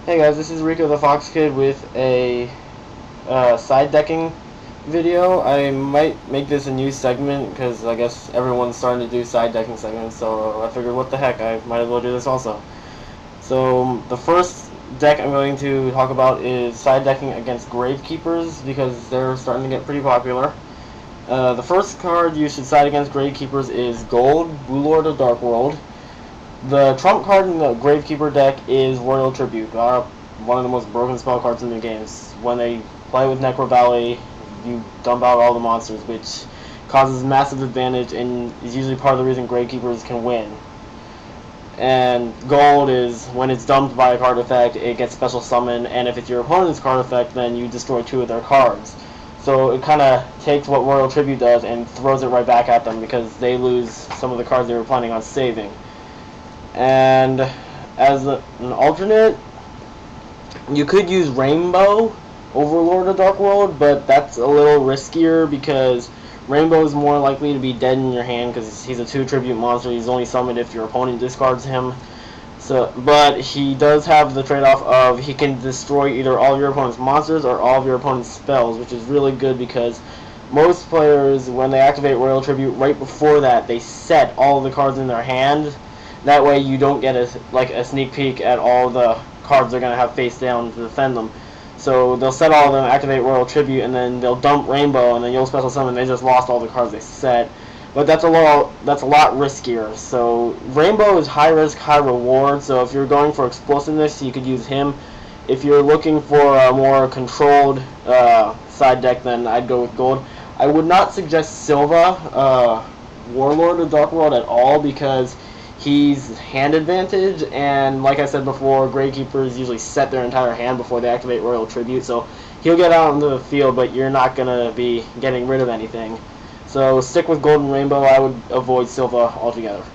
Hey guys, this is Rico the Fox Kid with a side decking video. I might make this a new segment because I guess everyone's starting to do side decking segments, so I figured what the heck, I might as well do this also. So the first deck I'm going to talk about is side decking against Gravekeepers because they're starting to get pretty popular. The first card you should side against Gravekeepers is Gold, Blue Lord of Dark World. The trump card in the Gravekeeper deck is Royal Tribute, one of the most broken spell cards in the games. When they play with Necro Valley, you dump out all the monsters, which causes massive advantage and is usually part of the reason Gravekeepers can win. And Gold is, when it's dumped by a card effect, it gets special summon, and if it's your opponent's card effect, then you destroy 2 of their cards. So it kind of takes what Royal Tribute does and throws it right back at them because they lose some of the cards they were planning on saving. And as an alternate, you could use Rainbow over Lord of Dark World, but that's a little riskier because Rainbow is more likely to be dead in your hand because he's a 2 tribute monster. He's only summoned if your opponent discards him. But he does have the trade-off of he can destroy either all of your opponent's monsters or all of your opponent's spells, which is really good because most players, when they activate Royal Tribute, right before that, they set all of the cards in their hand. That way you don't get a sneak peek at all the cards they're going to have face down to defend them. So they'll set all of them, activate Royal Tribute, and then they'll dump Rainbow, and then you'll special summon. They just lost all the cards they set. But that's a lot riskier. So Rainbow is high risk, high reward. So if you're going for explosiveness, you could use him. If you're looking for a more controlled side deck, then I'd go with Gold. I would not suggest Silva, Warlord of Dark World, at all because he's hand advantage, and like I said before, Gravekeepers usually set their entire hand before they activate Royal Tribute, so he'll get out into the field, but you're not going to be getting rid of anything. So stick with Gold and Rainbow. I would avoid Silva altogether.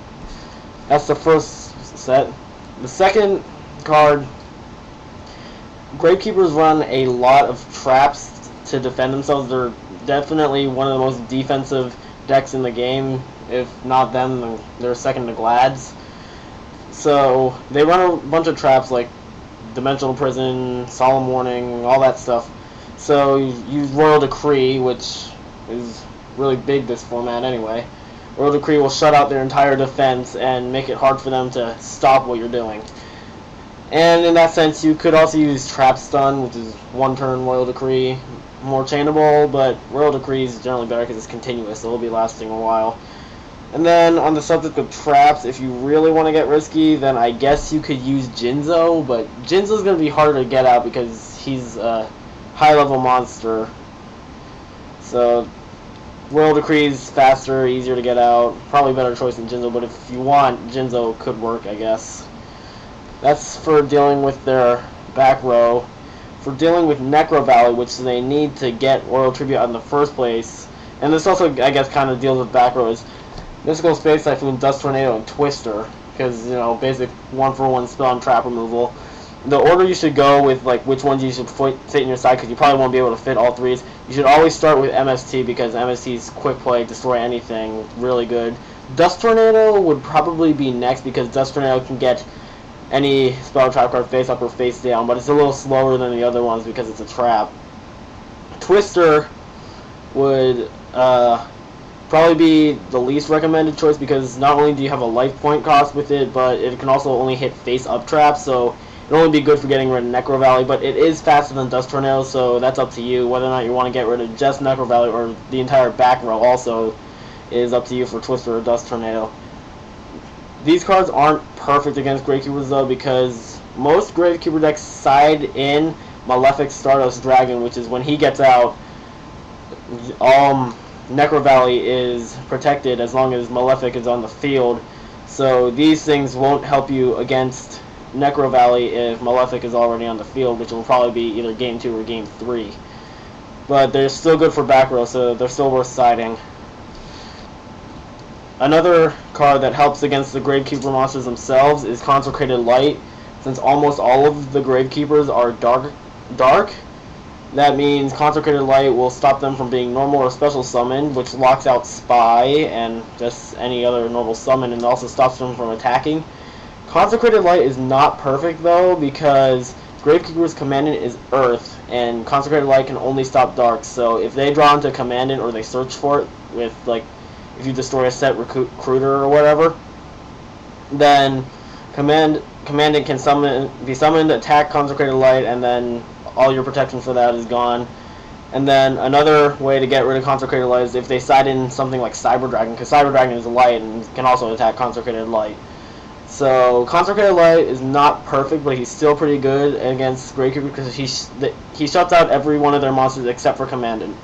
That's the first set. The second card, Gravekeepers run a lot of traps to defend themselves. They're definitely one of the most defensive decks in the game. If not them, then they're second to Glads. So they run a bunch of traps like Dimensional Prison, Solemn Warning, all that stuff. So you use Royal Decree, which is really big this format anyway. Royal Decree will shut out their entire defense and make it hard for them to stop what you're doing. And in that sense, you could also use Trap Stun, which is 1 turn Royal Decree. More chainable, but Royal Decree is generally better because it's continuous, so it'll be lasting a while. And then on the subject of traps, if you really want to get risky, then I guess you could use Jinzo, but Jinzo's going to be harder to get out because he's a high-level monster. So Royal Decree is faster, easier to get out, probably a better choice than Jinzo, but if you want, Jinzo could work, I guess. That's for dealing with their back row. For dealing with Necro Valley, which they need to get Royal Tribute out in the first place, and this also, I guess, kind of deals with back row, is Mystical Space Typhoon, Dust Tornado, and Twister, because, you know, basic 1-for-1 spell and trap removal. The order you should go with, like, which ones you should fit in your side, because you probably won't be able to fit all 3s. You should always start with MST, because MST's quick play, destroy anything, really good. Dust Tornado would probably be next, because Dust Tornado can get any spell trap card face up or face down, but it's a little slower than the other ones because it's a trap. Twister would probably be the least recommended choice because not only do you have a life point cost with it, but it can also only hit face up traps, so it'll only be good for getting rid of Necro Valley, but it is faster than Dust Tornado, so that's up to you. Whether or not you want to get rid of just Necro Valley or the entire back row also is up to you for Twister or Dust Tornado. These cards aren't perfect against Gravekeepers though because most Gravekeeper decks side in Malefic Stardust Dragon, which is when he gets out, Necro Valley is protected as long as Malefic is on the field. So these things won't help you against Necro Valley if Malefic is already on the field, which will probably be either Game 2 or Game 3. But they're still good for back row, so they're still worth siding. Another card that helps against the Gravekeeper monsters themselves is Consecrated Light. Since almost all of the Gravekeepers are dark, that means Consecrated Light will stop them from being normal or special summon, which locks out Spy and just any other normal summon, and also stops them from attacking. Consecrated Light is not perfect though because Gravekeeper's Commandant is Earth, and Consecrated Light can only stop Dark. So if they draw into Commandant or they search for it with, like, if you destroy a set recruiter or whatever, then Commandant can be summoned, attack Consecrated Light, and then all your protection for that is gone. And then another way to get rid of Consecrated Light is if they side in something like Cyberdyne, because Cyberdyne is a light and can also attack Consecrated Light. So Consecrated Light is not perfect, but he's still pretty good against Gravekeeper because he shuts out every one of their monsters except for Commandant.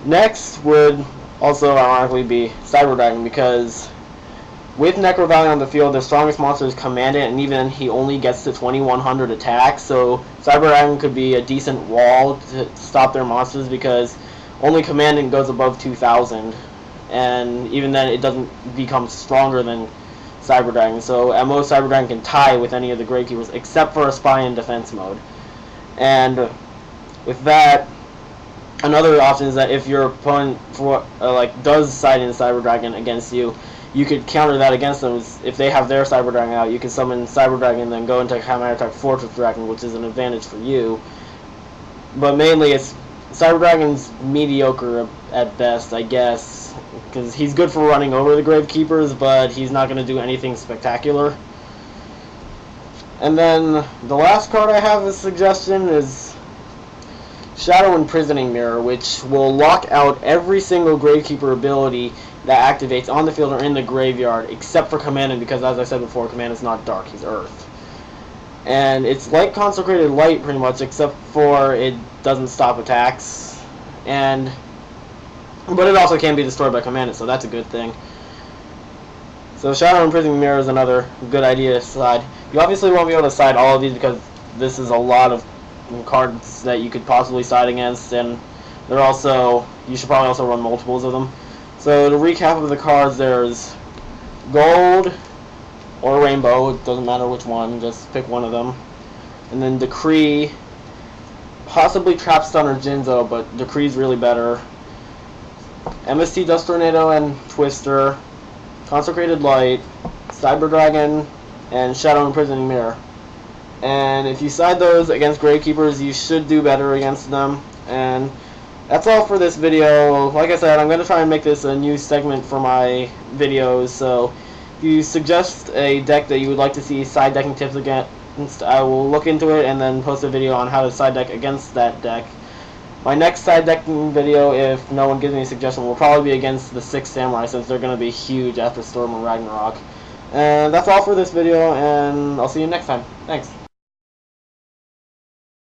Next would also ironically be Cyberdyne, because with Necro Valley on the field, the strongest monster is Commandant, and even he only gets to 2100 attack, so Cyberdyne could be a decent wall to stop their monsters because only Commandant goes above 2000, and even then it doesn't become stronger than Cyberdyne, so at most Cyberdyne can tie with any of the Gravekeepers except for a Spy in defense mode. And with that, another option is that if your opponent does side in Cyberdragon against you, you could counter that against them. If they have their Cyberdragon out, you can summon Cyberdragon and then go into Counter Attack Fortress Dragon, which is an advantage for you. But mainly, Cyberdragon's mediocre at best, I guess, because he's good for running over the Gravekeepers, but he's not going to do anything spectacular. And then the last card I have as a suggestion is Shadow Imprisoning Mirror, which will lock out every single Gravekeeper ability that activates on the field or in the graveyard, except for Commandant, because as I said before, Commandant's not Dark, he's Earth. And it's like Consecrated Light pretty much, except for it doesn't stop attacks. But it also can be destroyed by Commandant, so that's a good thing. So Shadow Imprisoning Mirror is another good idea to side. You obviously won't be able to side all of these because this is a lot of cards that you could possibly side against, and they're also, you should probably also run multiples of them. So to recap of the cards, there's Gold or Rainbow, it doesn't matter which one, just pick one of them. And then Decree, possibly Trapstun or Jinzo, but Decree's really better. MST Dust Tornado and Twister, Consecrated Light, Cyberdragon, and Shadow Imprisoning Mirror. And if you side those against Gravekeepers, you should do better against them. And that's all for this video. Like I said, I'm going to try and make this a new segment for my videos, so if you suggest a deck that you would like to see side decking tips against, I will look into it and then post a video on how to side deck against that deck. My next side decking video, if no one gives me a suggestion, will probably be against the 6 Samurai, since they're going to be huge after Storm and Ragnarok. And that's all for this video, and I'll see you next time. Thanks.